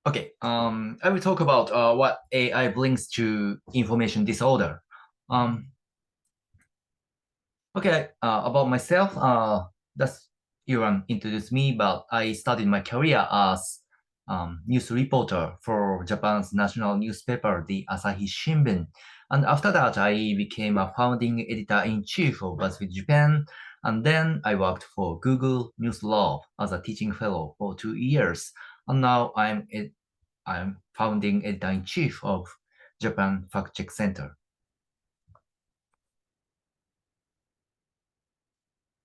Okay, I will talk about what AI brings to information disorder. Um, okay, about myself, that's Iran introduced me, but I started my career as news reporter for Japan's national newspaper, the Asahi Shimbun. And after that, I became a founding editor-in-chief of BuzzFeed Japan. And then I worked for Google News Law as a teaching fellow for 2 years. And now I'm founding editor-in-chief of Japan Fact Check Center.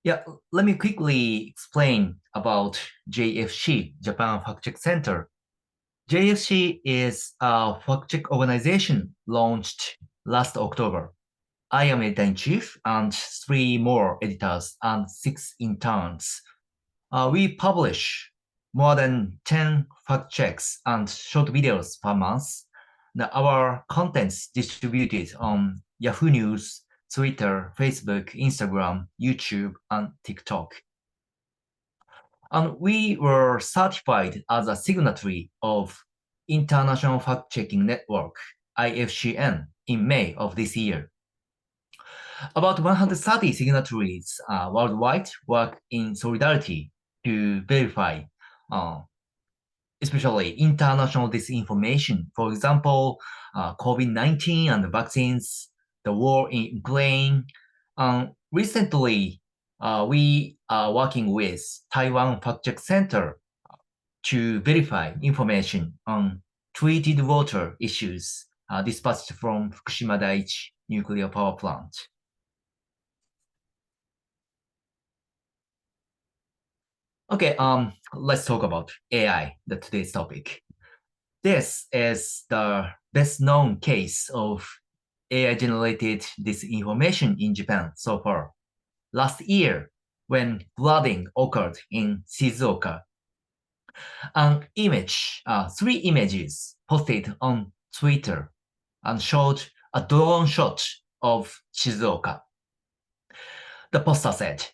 Yeah, let me quickly explain about JFC, Japan Fact Check Center. JFC is a fact check organization launched last October. I am editor-in-chief and three more editors and six interns. We publish more than 10 fact checks and short videos per month. Our contents distributed on Yahoo News, Twitter, Facebook, Instagram, YouTube, and TikTok. And we were certified as a signatory of International Fact-Checking Network, IFCN, in May of this year. About 130 signatories worldwide work in solidarity to verify, uh, especially international disinformation. For example, COVID-19 and the vaccines, the war in Ukraine. Recently, we are working with Taiwan Fact Check Center to verify information on treated water issues dispatched from Fukushima Daiichi nuclear power plant. Okay, let's talk about AI, today's topic. This is the best known case of AI-generated disinformation in Japan so far. Last year, when flooding occurred in Shizuoka, three images posted on Twitter and showed a drone shot of Shizuoka. The poster said,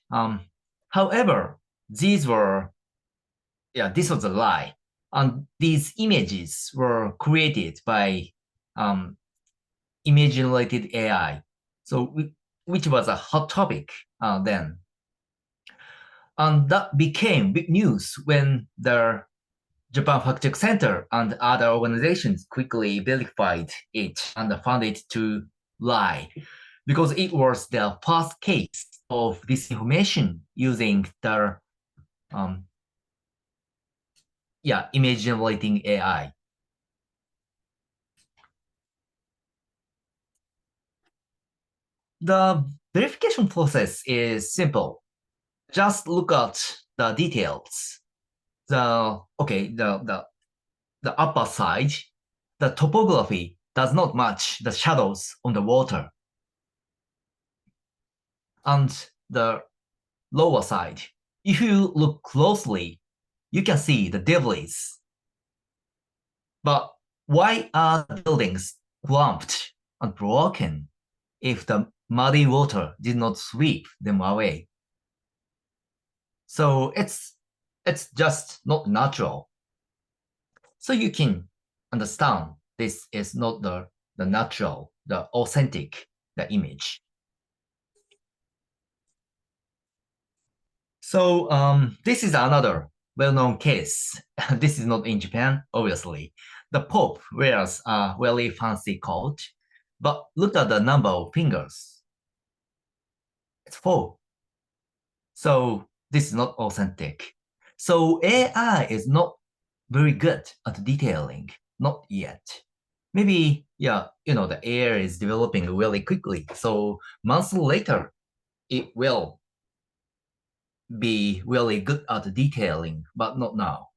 however, this was a lie. And these images were created by um, image-generated AI, which was a hot topic then. And that became big news when the Japan Fact Check Center and other organizations quickly verified it and found it to lie because it was the first case of disinformation using the image generating AI. The verification process is simple. Just look at the details. The upper side, the topography does not match the shadows on the water. And the lower side, if you look closely, you can see the debris. But why are the buildings clumped and broken if the muddy water did not sweep them away? So it's just not natural. So you can understand this is not the natural, the authentic, the image. So this is another well-known case. This is not in Japan, obviously. The Pope wears a very fancy coat, but look at the number of fingers. It's four. So this is not authentic. So AI is not very good at detailing, not yet. Maybe, the AI is developing really quickly. So months later, it will be really good at detailing, but not now.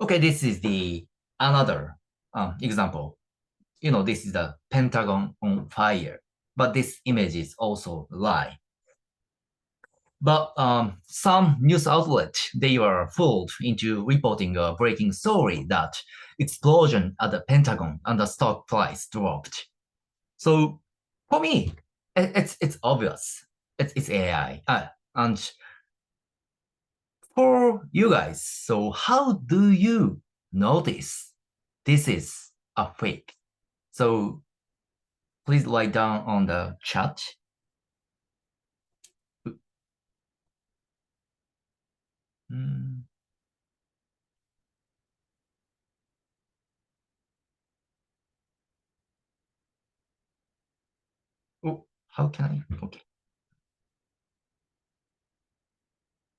Okay, this is the another example. This is the Pentagon on fire, but this image is also a lie. But some news outlets, they were fooled into reporting a breaking story that explosion at the Pentagon and the stock price dropped. So for me, it's obvious. It's AI. And for you guys, so how do you notice this is a fake? So please write down on the chat. Mm. Oh, how can I? Okay.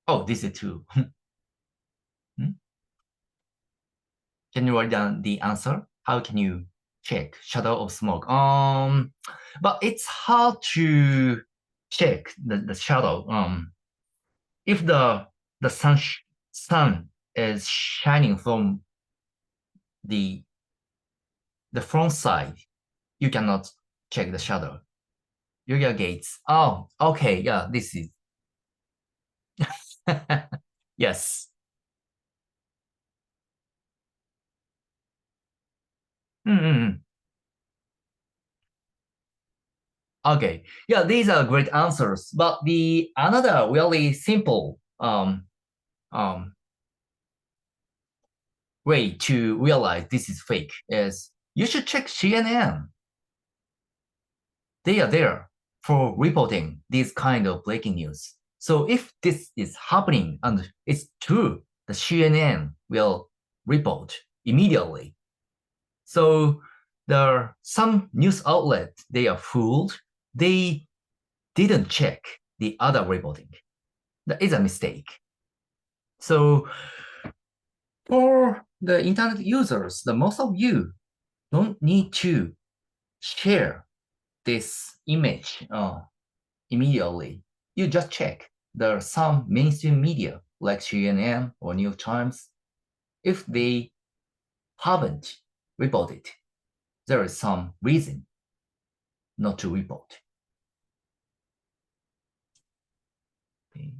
Oh, this is two. Hmm? Can you write down the answer? How can you check shadow of smoke? But it's hard to check the shadow. If the sun is shining from the the front side, you cannot check the shadow. Yoga gates. Oh, okay. Yeah, this is. Yes. Mm-hmm. Okay. Yeah, these are great answers. But the another really simple um, way to realize this is fake is you should check CNN. They are there for reporting this kind of breaking news. So if this is happening and it's true, the CNN will report immediately. So there are some news outlets, they are fooled. They didn't check the other reporting. That is a mistake. So for the internet users, the most of you don't need to share this image immediately. You just check. There are some mainstream media like CNN or New York Times. If they haven't reported, there is some reason not to report. Okay.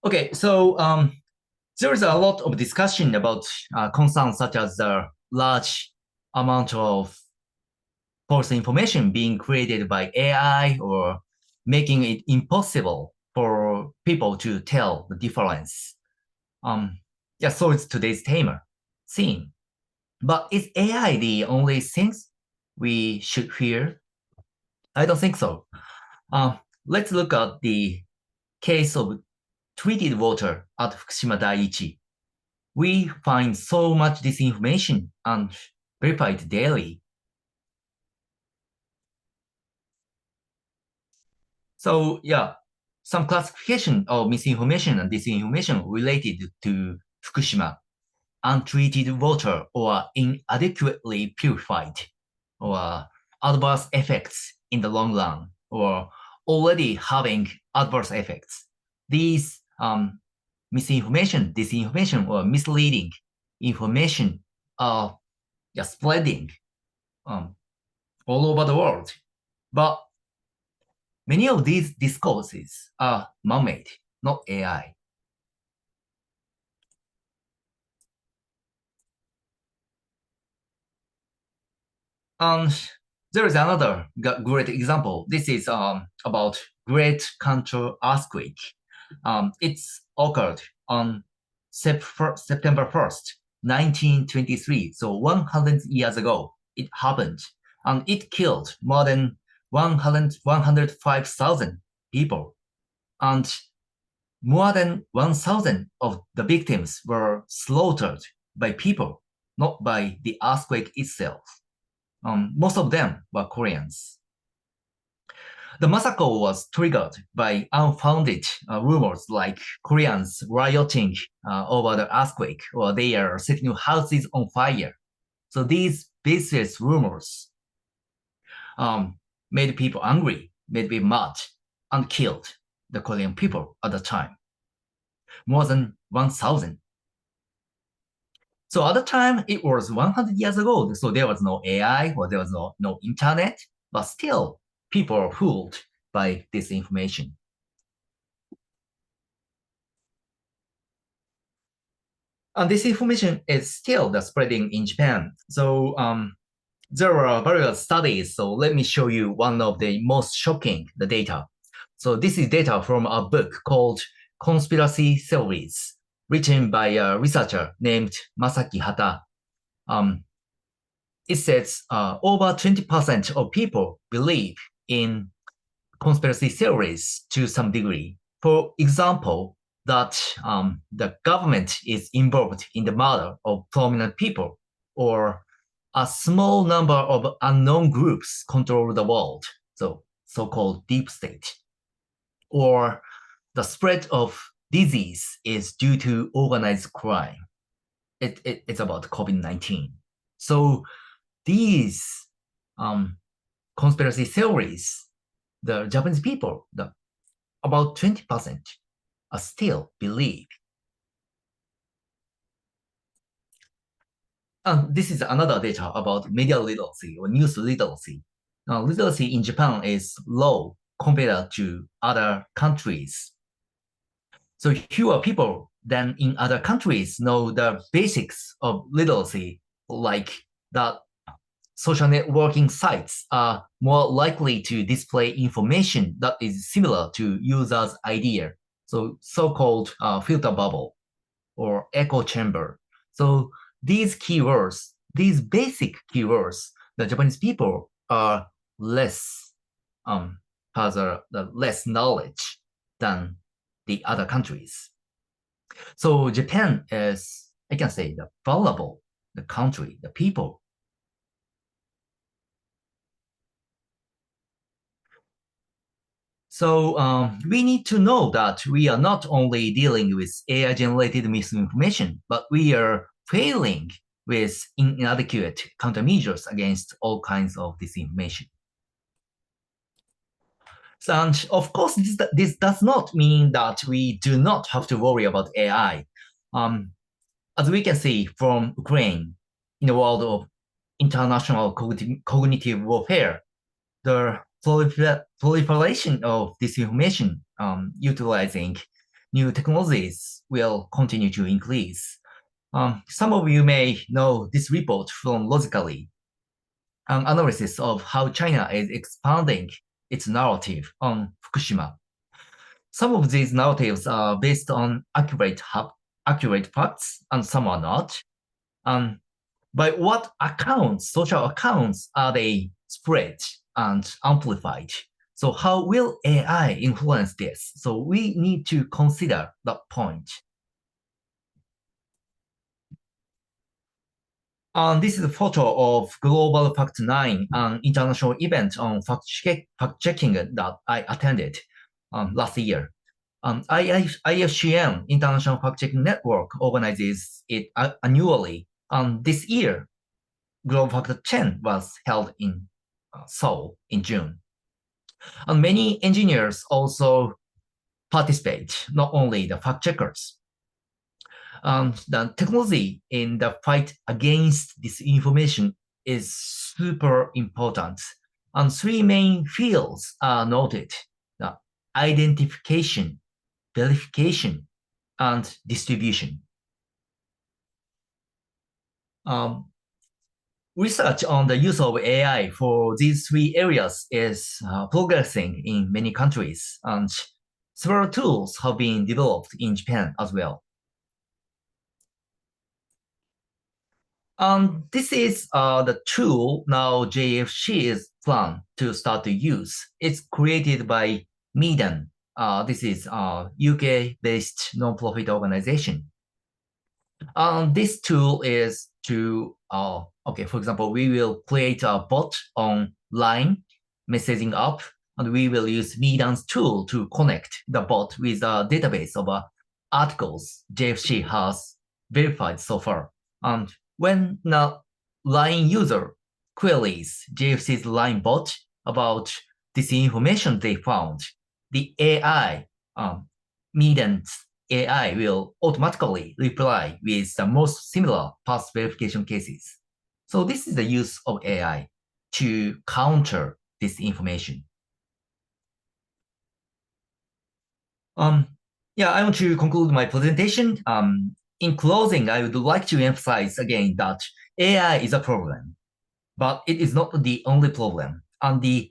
Okay, so there is a lot of discussion about concerns such as the large amount of false information being created by AI or making it impossible for people to tell the difference. Yeah, so it's today's theme. But is AI the only things we should fear? I don't think so. Let's look at the case of treated water at Fukushima Daiichi. We find so much disinformation and verify it daily. So yeah, some classification of misinformation and disinformation related to Fukushima, untreated water or inadequately purified, or adverse effects in the long run, or already having adverse effects. These misinformation, disinformation, or misleading information are spreading um, all over the world. But many of these discourses are man-made, not AI. And there is another great example. This is about Great Kanto earthquake. It's occurred on September 1st, 1923, so 100 years ago. It happened, and it killed more than 105,000 people. And more than 1,000 of the victims were slaughtered by people, not by the earthquake itself. Most of them were Koreans. The massacre was triggered by unfounded rumors like Koreans rioting over the earthquake or they are setting houses on fire. So these baseless rumors um, made people angry, made people mad, and killed the Korean people at the time. More than 1,000. So at the time, it was 100 years ago. So there was no AI or there was no internet, but still people are fooled by this information. And this information is still spreading in Japan. So There are various studies, so let me show you one of the most shocking the data. So this is data from a book called Conspiracy Theories, written by a researcher named Masaki Hata. Um, it says over 20% of people believe in conspiracy theories to some degree. For example, that the government is involved in the murder of prominent people, or a small number of unknown groups control the world, so so-called deep state, or the spread of disease is due to organized crime. It's about COVID-19. So these um, conspiracy theories, the Japanese people, about 20% are still believe. And this is another data about media literacy or news literacy. Now, literacy in Japan is low compared to other countries. So fewer people than in other countries know the basics of literacy, like that social networking sites are more likely to display information that is similar to users' idea. So so-called filter bubble or echo chamber. So these keywords, these basic keywords, the Japanese people are less has the less knowledge than the other countries. So Japan is, I can say, the vulnerable, the country, the people. So we need to know that we are not only dealing with AI-generated misinformation, but we are failing with inadequate countermeasures against all kinds of disinformation. And of course, this does not mean that we do not have to worry about AI. Um, as we can see from Ukraine, in the world of international cognitive warfare, the proliferation of disinformation utilizing new technologies will continue to increase. Some of you may know this report from Logically, an analysis of how China is expanding its narrative on Fukushima. Some of these narratives are based on accurate facts, and some are not. Um, by what accounts, social accounts, are they spread and amplified? So how will AI influence this? So we need to consider that point. This is a photo of Global Fact 9, an international event on fact-checking that I attended last year. IFCM, International Fact-Checking Network, organizes it annually. This year, Global Fact 10 was held in Seoul in June. And many engineers also participate, not only the fact checkers. The technology in the fight against disinformation is super important. And three main fields are noted: the identification, verification, and distribution. Um, Research on the use of AI for these three areas is progressing in many countries, and several tools have been developed in Japan as well. This is the tool now JFC is planned to start to use. It's created by Medan. This is a UK-based non-profit organization. This tool is to, okay, for example, we will create a bot on Line messaging app, and we will use Medan's tool to connect the bot with a database of articles JFC has verified so far. And when the Line user queries JFC's Line bot about this information they found, the AI, Medan's AI will automatically reply with the most similar past verification cases. So this is the use of AI to counter this information. Yeah, I want to conclude my presentation. In closing, I would like to emphasize again that AI is a problem. But it is not the only problem. And the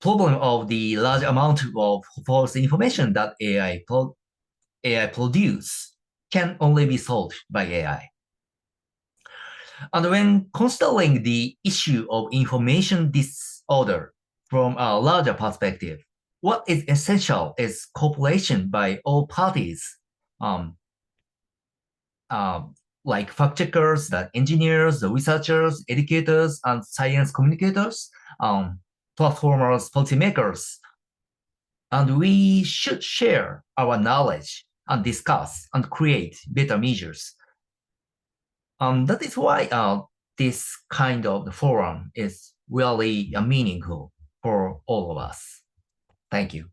problem of the large amount of false information that AI produce can only be solved by AI. And when considering the issue of information disorder from a larger perspective, what is essential is cooperation by all parties, um, like fact checkers, the engineers, the researchers, educators, and science communicators, platformers, policymakers. And we should share our knowledge and discuss and create better measures. That is why this kind of forum is really meaningful for all of us. Thank you.